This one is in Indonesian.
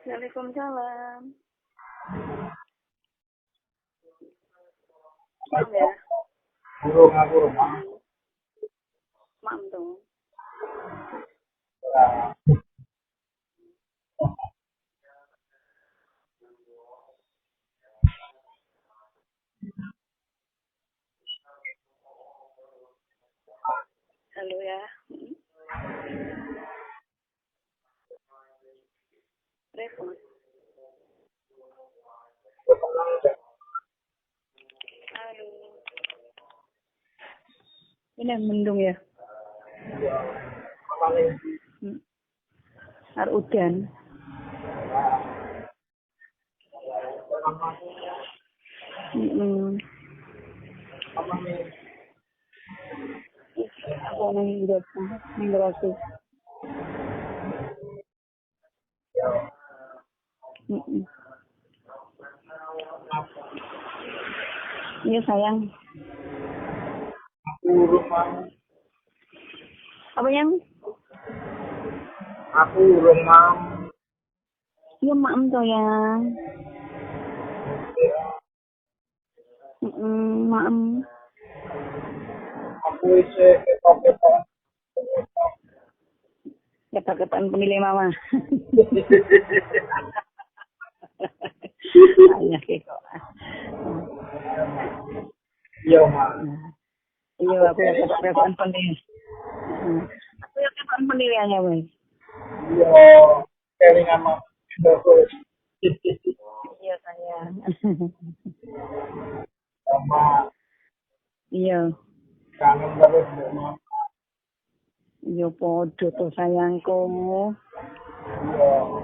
Waalaikumsalam. Maaf ya, Burung aku rumah. maaf dong. Halo ya. Repot. Halo. Ini mendung ya. Har udan. Ako nang hirap ng braso. Iya sayang. Aku rumah. Apa yang? Aku rumah. Iya maaf to yang. Maaf. Aku isi ketok-ketok. Ketok-ketokan pemilih mama. Ayah kok. Iya, Mak. Iya aku ya ketok-ketokan pemilih. Aku ya ketok pemilihannya weh. Iya, kelingan Mak. Bagus. Iya sayang. Sama Iya. kangen terus Mak. Iya podo to sayangku. Iya.